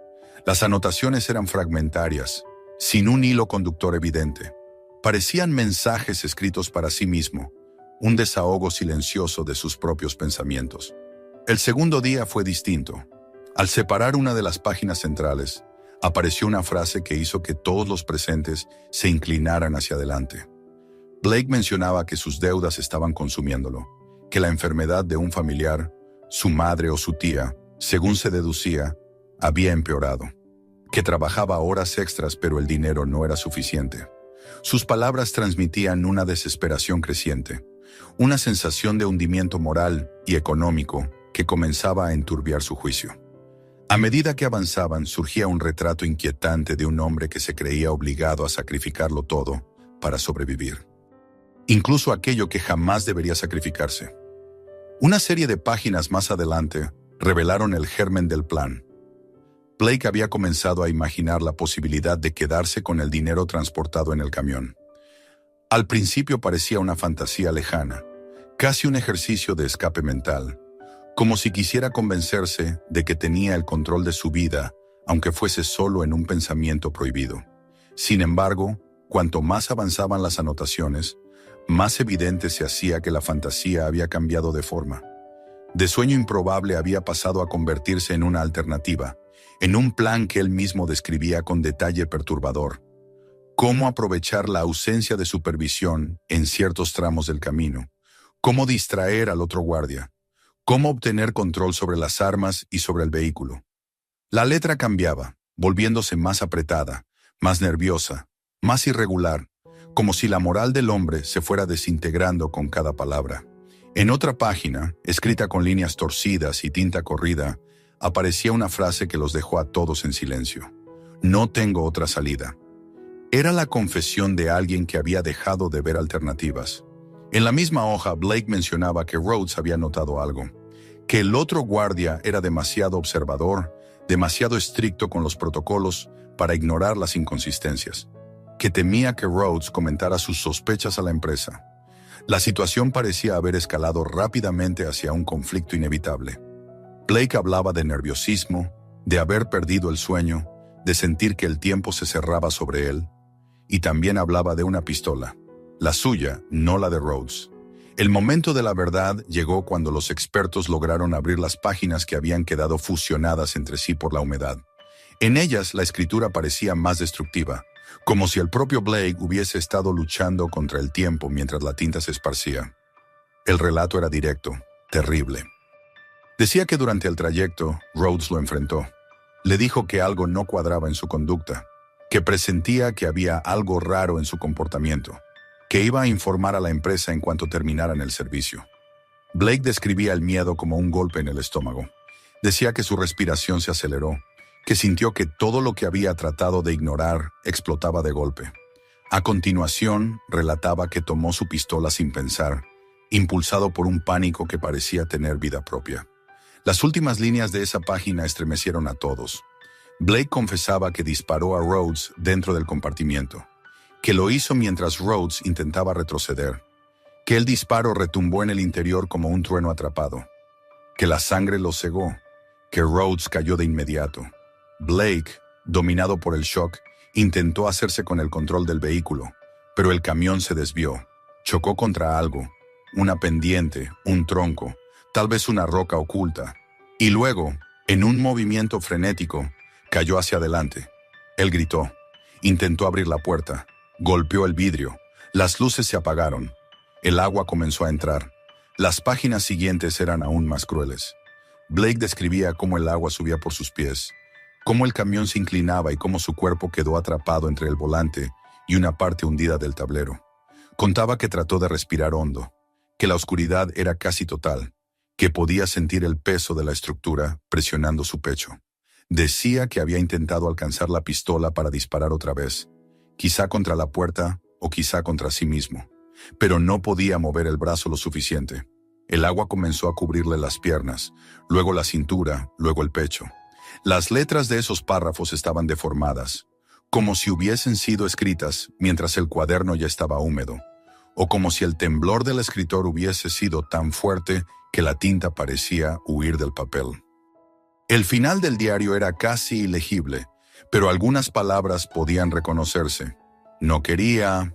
Las anotaciones eran fragmentarias, sin un hilo conductor evidente. Parecían mensajes escritos para sí mismo, un desahogo silencioso de sus propios pensamientos. El segundo día fue distinto. Al separar una de las páginas centrales, apareció una frase que hizo que todos los presentes se inclinaran hacia adelante. Blake mencionaba que sus deudas estaban consumiéndolo, que la enfermedad de un familiar, su madre o su tía, según se deducía, había empeorado, que trabajaba horas extras pero el dinero no era suficiente. Sus palabras transmitían una desesperación creciente, una sensación de hundimiento moral y económico que comenzaba a enturbiar su juicio. A medida que avanzaban, surgía un retrato inquietante de un hombre que se creía obligado a sacrificarlo todo para sobrevivir. Incluso aquello que jamás debería sacrificarse. Una serie de páginas más adelante revelaron el germen del plan. Blake había comenzado a imaginar la posibilidad de quedarse con el dinero transportado en el camión. Al principio parecía una fantasía lejana, casi un ejercicio de escape mental, como si quisiera convencerse de que tenía el control de su vida, aunque fuese solo en un pensamiento prohibido. Sin embargo, cuanto más avanzaban las anotaciones, más evidente se hacía que la fantasía había cambiado de forma. De sueño improbable había pasado a convertirse en una alternativa, en un plan que él mismo describía con detalle perturbador. Cómo aprovechar la ausencia de supervisión en ciertos tramos del camino, cómo distraer al otro guardia, cómo obtener control sobre las armas y sobre el vehículo. La letra cambiaba, volviéndose más apretada, más nerviosa, más irregular, como si la moral del hombre se fuera desintegrando con cada palabra. En otra página, escrita con líneas torcidas y tinta corrida, aparecía una frase que los dejó a todos en silencio. No tengo otra salida. Era la confesión de alguien que había dejado de ver alternativas. En la misma hoja, Blake mencionaba que Rhodes había notado algo, que el otro guardia era demasiado observador, demasiado estricto con los protocolos para ignorar las inconsistencias, que temía que Rhodes comentara sus sospechas a la empresa. La situación parecía haber escalado rápidamente hacia un conflicto inevitable. Blake hablaba de nerviosismo, de haber perdido el sueño, de sentir que el tiempo se cerraba sobre él, y también hablaba de una pistola, la suya, no la de Rhodes. El momento de la verdad llegó cuando los expertos lograron abrir las páginas que habían quedado fusionadas entre sí por la humedad. En ellas la escritura parecía más destructiva, como si el propio Blake hubiese estado luchando contra el tiempo mientras la tinta se esparcía. El relato era directo, terrible. Decía que durante el trayecto, Rhodes lo enfrentó. Le dijo que algo no cuadraba en su conducta, que presentía que había algo raro en su comportamiento, que iba a informar a la empresa en cuanto terminaran el servicio. Blake describía el miedo como un golpe en el estómago. Decía que su respiración se aceleró, que sintió que todo lo que había tratado de ignorar explotaba de golpe. A continuación, relataba que tomó su pistola sin pensar, impulsado por un pánico que parecía tener vida propia. Las últimas líneas de esa página estremecieron a todos. Blake confesaba que disparó a Rhodes dentro del compartimiento, que lo hizo mientras Rhodes intentaba retroceder, que el disparo retumbó en el interior como un trueno atrapado, que la sangre lo cegó, que Rhodes cayó de inmediato. Blake, dominado por el shock, intentó hacerse con el control del vehículo, pero el camión se desvió, chocó contra algo, una pendiente, un tronco, tal vez una roca oculta, y luego, en un movimiento frenético, cayó hacia adelante. Él gritó, intentó abrir la puerta, golpeó el vidrio, las luces se apagaron, el agua comenzó a entrar. Las páginas siguientes eran aún más crueles. Blake describía cómo el agua subía por sus pies, cómo el camión se inclinaba y cómo su cuerpo quedó atrapado entre el volante y una parte hundida del tablero. Contaba que trató de respirar hondo, que la oscuridad era casi total, que podía sentir el peso de la estructura presionando su pecho. Decía que había intentado alcanzar la pistola para disparar otra vez, quizá contra la puerta o quizá contra sí mismo, pero no podía mover el brazo lo suficiente. El agua comenzó a cubrirle las piernas, luego la cintura, luego el pecho. Las letras de esos párrafos estaban deformadas, como si hubiesen sido escritas mientras el cuaderno ya estaba húmedo, o como si el temblor del escritor hubiese sido tan fuerte que la tinta parecía huir del papel. El final del diario era casi ilegible, pero algunas palabras podían reconocerse. No quería,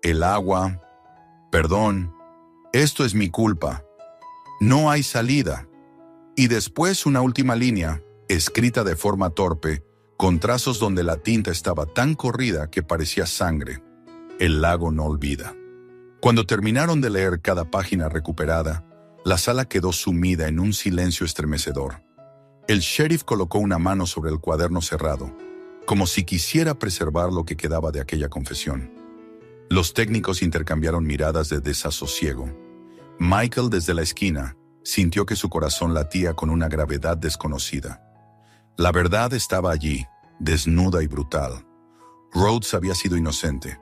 el agua, perdón, esto es mi culpa, no hay salida. Y después una última línea, escrita de forma torpe, con trazos donde la tinta estaba tan corrida que parecía sangre. El lago no olvida. Cuando terminaron de leer cada página recuperada, la sala quedó sumida en un silencio estremecedor. El sheriff colocó una mano sobre el cuaderno cerrado, como si quisiera preservar lo que quedaba de aquella confesión. Los técnicos intercambiaron miradas de desasosiego. Michael, desde la esquina, sintió que su corazón latía con una gravedad desconocida. La verdad estaba allí, desnuda y brutal. Rhodes había sido inocente.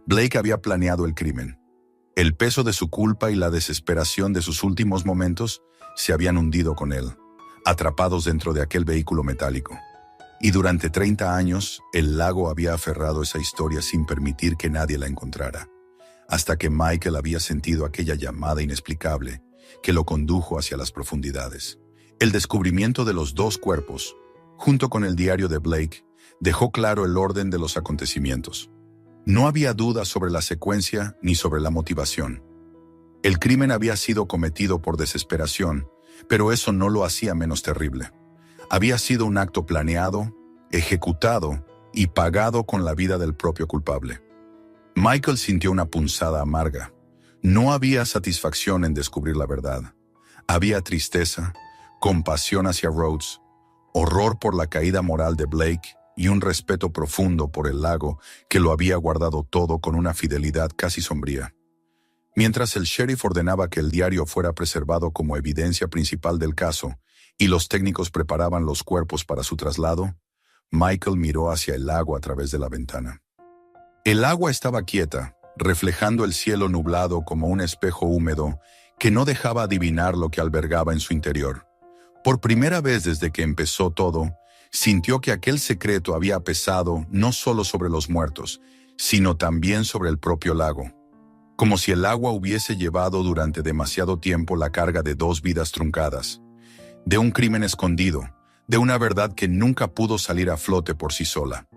Blake había planeado el crimen. El peso de su culpa y la desesperación de sus últimos momentos se habían hundido con él, atrapados dentro de aquel vehículo metálico. Y durante 30 años, el lago había aferrado esa historia sin permitir que nadie la encontrara, hasta que Michael había sentido aquella llamada inexplicable que lo condujo hacia las profundidades. El descubrimiento de los dos cuerpos, junto con el diario de Blake, dejó claro el orden de los acontecimientos. No había duda sobre la secuencia ni sobre la motivación. El crimen había sido cometido por desesperación, pero eso no lo hacía menos terrible. Había sido un acto planeado, ejecutado y pagado con la vida del propio culpable. Michael sintió una punzada amarga. No había satisfacción en descubrir la verdad. Había tristeza, compasión hacia Rhodes, horror por la caída moral de Blake y un respeto profundo por el lago que lo había guardado todo con una fidelidad casi sombría. Mientras el sheriff ordenaba que el diario fuera preservado como evidencia principal del caso y los técnicos preparaban los cuerpos para su traslado, Michael miró hacia el lago a través de la ventana. El agua estaba quieta, reflejando el cielo nublado como un espejo húmedo que no dejaba adivinar lo que albergaba en su interior. Por primera vez desde que empezó todo, sintió que aquel secreto había pesado no solo sobre los muertos, sino también sobre el propio lago. Como si el agua hubiese llevado durante demasiado tiempo la carga de dos vidas truncadas, de un crimen escondido, de una verdad que nunca pudo salir a flote por sí sola.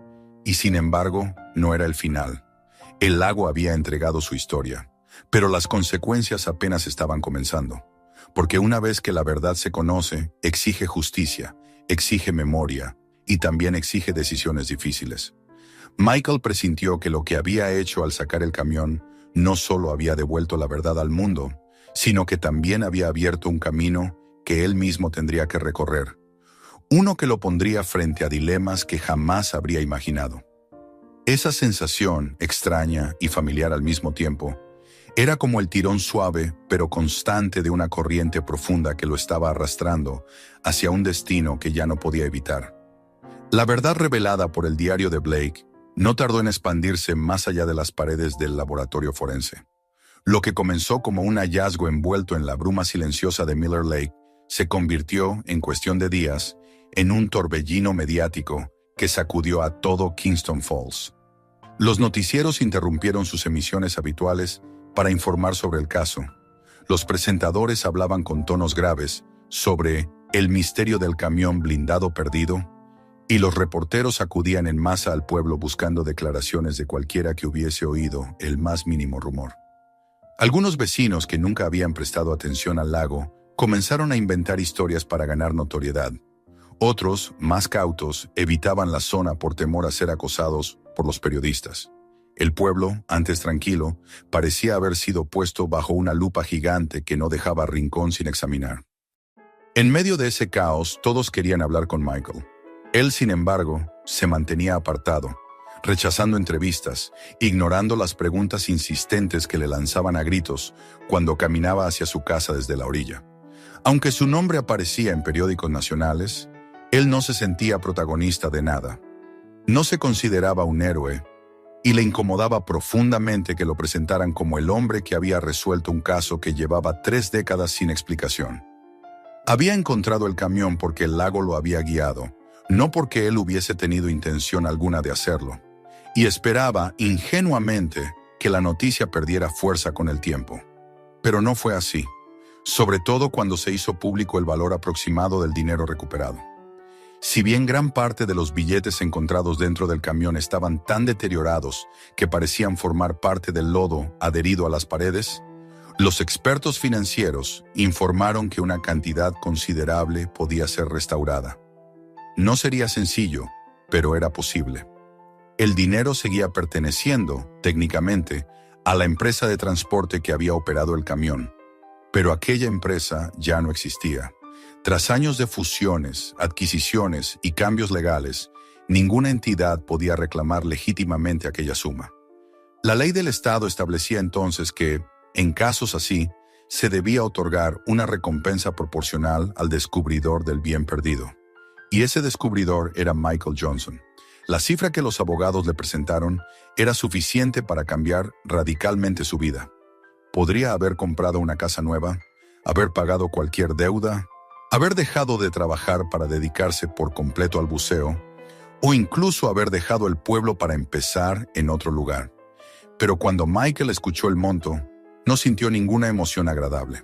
Y sin embargo, no era el final. El lago había entregado su historia, pero las consecuencias apenas estaban comenzando. Porque una vez que la verdad se conoce, exige justicia, exige memoria y también exige decisiones difíciles. Michael presintió que lo que había hecho al sacar el camión no solo había devuelto la verdad al mundo, sino que también había abierto un camino que él mismo tendría que recorrer. Uno que lo pondría frente a dilemas que jamás habría imaginado. Esa sensación, extraña y familiar al mismo tiempo, era como el tirón suave pero constante de una corriente profunda que lo estaba arrastrando hacia un destino que ya no podía evitar. La verdad revelada por el diario de Blake no tardó en expandirse más allá de las paredes del laboratorio forense. Lo que comenzó como un hallazgo envuelto en la bruma silenciosa de Miller Lake se convirtió, en cuestión de días, en un torbellino mediático que sacudió a todo Kingston Falls. Los noticieros interrumpieron sus emisiones habituales para informar sobre el caso. Los presentadores hablaban con tonos graves sobre el misterio del camión blindado perdido, y los reporteros acudían en masa al pueblo buscando declaraciones de cualquiera que hubiese oído el más mínimo rumor. Algunos vecinos que nunca habían prestado atención al lago comenzaron a inventar historias para ganar notoriedad. Otros, más cautos, evitaban la zona por temor a ser acosados por los periodistas. El pueblo, antes tranquilo, parecía haber sido puesto bajo una lupa gigante que no dejaba rincón sin examinar. En medio de ese caos, todos querían hablar con Michael. Él, sin embargo, se mantenía apartado, rechazando entrevistas, ignorando las preguntas insistentes que le lanzaban a gritos cuando caminaba hacia su casa desde la orilla. Aunque su nombre aparecía en periódicos nacionales, él no se sentía protagonista de nada. No se consideraba un héroe, y le incomodaba profundamente que lo presentaran como el hombre que había resuelto un caso que llevaba 3 décadas sin explicación. Había encontrado el camión porque el lago lo había guiado, no porque él hubiese tenido intención alguna de hacerlo, y esperaba ingenuamente que la noticia perdiera fuerza con el tiempo. Pero no fue así, sobre todo cuando se hizo público el valor aproximado del dinero recuperado. Si bien gran parte de los billetes encontrados dentro del camión estaban tan deteriorados que parecían formar parte del lodo adherido a las paredes, los expertos financieros informaron que una cantidad considerable podía ser restaurada. No sería sencillo, pero era posible. El dinero seguía perteneciendo, técnicamente, a la empresa de transporte que había operado el camión, pero aquella empresa ya no existía. Tras años de fusiones, adquisiciones y cambios legales, ninguna entidad podía reclamar legítimamente aquella suma. La ley del Estado establecía entonces que, en casos así, se debía otorgar una recompensa proporcional al descubridor del bien perdido. Y ese descubridor era Michael Johnson. La cifra que los abogados le presentaron era suficiente para cambiar radicalmente su vida. Podría haber comprado una casa nueva, haber pagado cualquier deuda, haber dejado de trabajar para dedicarse por completo al buceo, o incluso haber dejado el pueblo para empezar en otro lugar. Pero cuando Michael escuchó el monto, no sintió ninguna emoción agradable.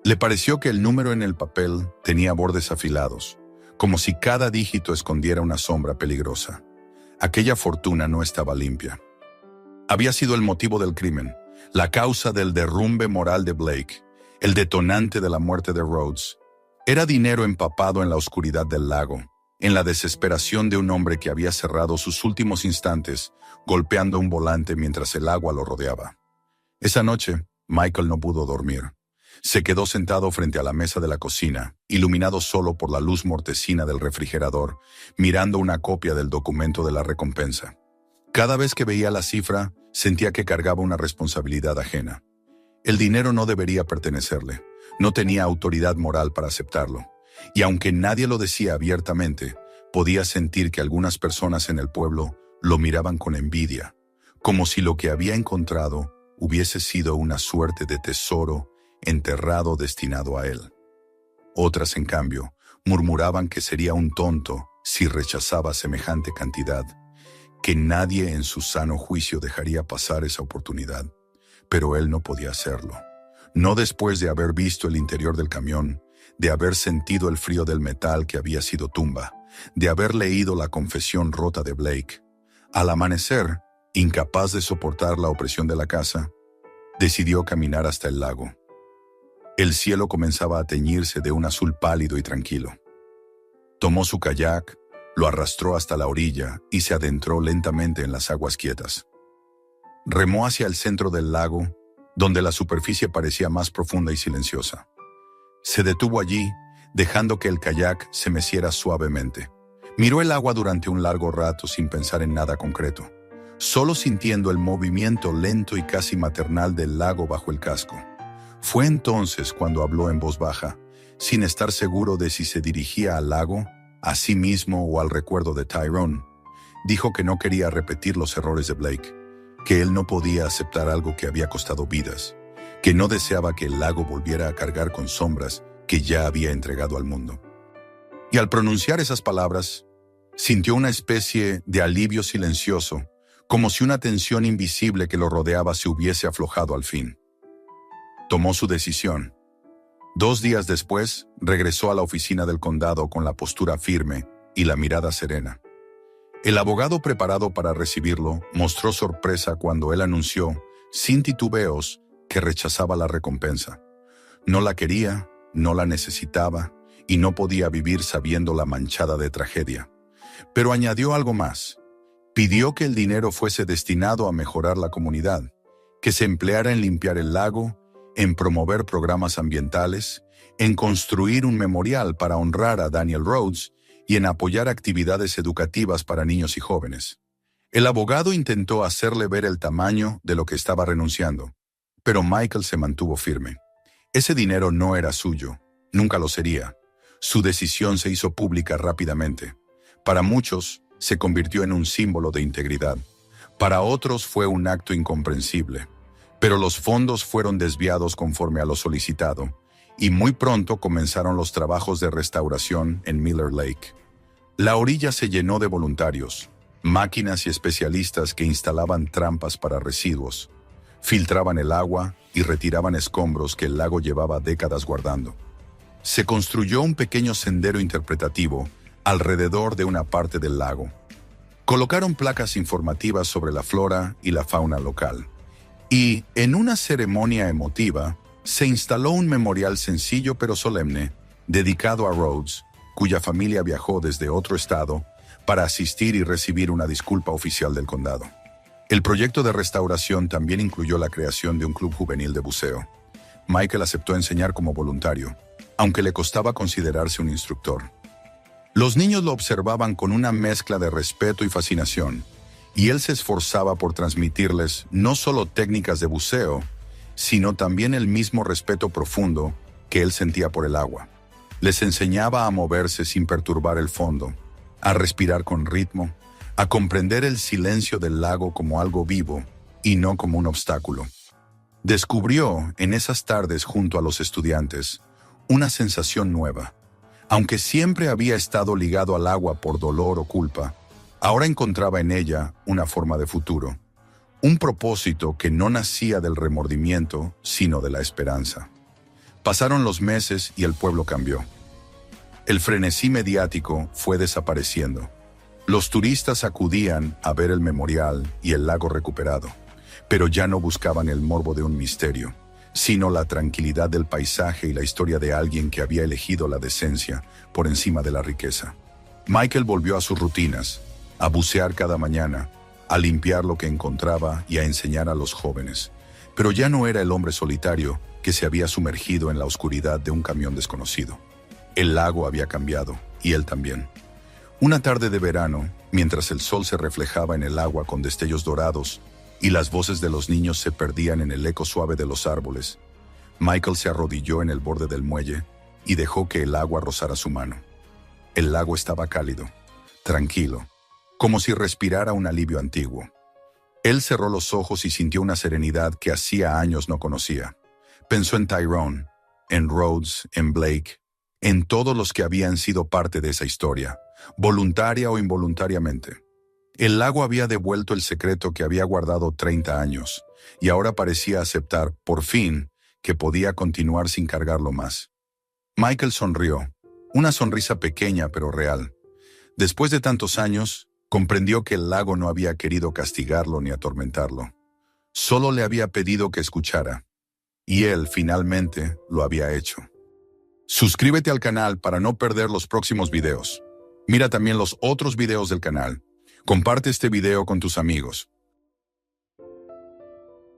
Le pareció que el número en el papel tenía bordes afilados, como si cada dígito escondiera una sombra peligrosa. Aquella fortuna no estaba limpia. Había sido el motivo del crimen, la causa del derrumbe moral de Blake, el detonante de la muerte de Rhodes. Era dinero empapado en la oscuridad del lago, en la desesperación de un hombre que había cerrado sus últimos instantes golpeando un volante mientras el agua lo rodeaba. Esa noche, Michael no pudo dormir. Se quedó sentado frente a la mesa de la cocina, iluminado solo por la luz mortecina del refrigerador, mirando una copia del documento de la recompensa. Cada vez que veía la cifra, sentía que cargaba una responsabilidad ajena. El dinero no debería pertenecerle. No tenía autoridad moral para aceptarlo. Y aunque nadie lo decía abiertamente, podía sentir que algunas personas en el pueblo lo miraban con envidia, como si lo que había encontrado hubiese sido una suerte de tesoro enterrado destinado a él. Otras, en cambio, murmuraban que sería un tonto si rechazaba semejante cantidad, que nadie en su sano juicio dejaría pasar esa oportunidad. Pero él no podía hacerlo. No después de haber visto el interior del camión, de haber sentido el frío del metal que había sido tumba, de haber leído la confesión rota de Blake. Al amanecer, incapaz de soportar la opresión de la casa, decidió caminar hasta el lago. El cielo comenzaba a teñirse de un azul pálido y tranquilo. Tomó su kayak, lo arrastró hasta la orilla y se adentró lentamente en las aguas quietas. Remó hacia el centro del lago, donde la superficie parecía más profunda y silenciosa. Se detuvo allí, dejando que el kayak se meciera suavemente. Miró el agua durante un largo rato sin pensar en nada concreto, solo sintiendo el movimiento lento y casi maternal del lago bajo el casco. Fue entonces cuando habló en voz baja, sin estar seguro de si se dirigía al lago, a sí mismo o al recuerdo de Tyrone. Dijo que no quería repetir los errores de Blake, que él no podía aceptar algo que había costado vidas, que no deseaba que el lago volviera a cargar con sombras que ya había entregado al mundo. Y al pronunciar esas palabras, sintió una especie de alivio silencioso, como si una tensión invisible que lo rodeaba se hubiese aflojado al fin. Tomó su decisión. 2 días después, regresó a la oficina del condado con la postura firme y la mirada serena. El abogado preparado para recibirlo mostró sorpresa cuando él anunció, sin titubeos, que rechazaba la recompensa. No la quería, no la necesitaba y no podía vivir sabiéndola manchada de tragedia. Pero añadió algo más. Pidió que el dinero fuese destinado a mejorar la comunidad, que se empleara en limpiar el lago, en promover programas ambientales, en construir un memorial para honrar a Daniel Rhodes y en apoyar actividades educativas para niños y jóvenes. El abogado intentó hacerle ver el tamaño de lo que estaba renunciando, pero Michael se mantuvo firme. Ese dinero no era suyo, nunca lo sería. Su decisión se hizo pública rápidamente. Para muchos, se convirtió en un símbolo de integridad. Para otros fue un acto incomprensible. Pero los fondos fueron desviados conforme a lo solicitado, y muy pronto comenzaron los trabajos de restauración en Miller Lake. La orilla se llenó de voluntarios, máquinas y especialistas que instalaban trampas para residuos, filtraban el agua y retiraban escombros que el lago llevaba décadas guardando. Se construyó un pequeño sendero interpretativo alrededor de una parte del lago. Colocaron placas informativas sobre la flora y la fauna local. Y, en una ceremonia emotiva, se instaló un memorial sencillo pero solemne, dedicado a Rhodes, cuya familia viajó desde otro estado para asistir y recibir una disculpa oficial del condado. El proyecto de restauración también incluyó la creación de un club juvenil de buceo. Michael aceptó enseñar como voluntario, aunque le costaba considerarse un instructor. Los niños lo observaban con una mezcla de respeto y fascinación, y él se esforzaba por transmitirles no solo técnicas de buceo, sino también el mismo respeto profundo que él sentía por el agua. Les enseñaba a moverse sin perturbar el fondo, a respirar con ritmo, a comprender el silencio del lago como algo vivo y no como un obstáculo. Descubrió, en esas tardes junto a los estudiantes, una sensación nueva. Aunque siempre había estado ligado al agua por dolor o culpa, ahora encontraba en ella una forma de futuro, un propósito que no nacía del remordimiento, sino de la esperanza. Pasaron los meses y el pueblo cambió. El frenesí mediático fue desapareciendo. Los turistas acudían a ver el memorial y el lago recuperado, pero ya no buscaban el morbo de un misterio, sino la tranquilidad del paisaje y la historia de alguien que había elegido la decencia por encima de la riqueza. Michael volvió a sus rutinas, a bucear cada mañana, a limpiar lo que encontraba y a enseñar a los jóvenes. Pero ya no era el hombre solitario que se había sumergido en la oscuridad de un camión desconocido. El lago había cambiado, y él también. Una tarde de verano, mientras el sol se reflejaba en el agua con destellos dorados y las voces de los niños se perdían en el eco suave de los árboles, Michael se arrodilló en el borde del muelle y dejó que el agua rozara su mano. El lago estaba cálido, tranquilo, como si respirara un alivio antiguo. Él cerró los ojos y sintió una serenidad que hacía años no conocía. Pensó en Tyrone, en Rhodes, en Blake, en todos los que habían sido parte de esa historia, voluntaria o involuntariamente. El lago había devuelto el secreto que había guardado 30 años, y ahora parecía aceptar, por fin, que podía continuar sin cargarlo más. Michael sonrió, una sonrisa pequeña pero real. Después de tantos años, comprendió que el lago no había querido castigarlo ni atormentarlo. Solo le había pedido que escuchara, y él finalmente lo había hecho. Suscríbete al canal para no perder los próximos videos. Mira también los otros videos del canal. Comparte este video con tus amigos.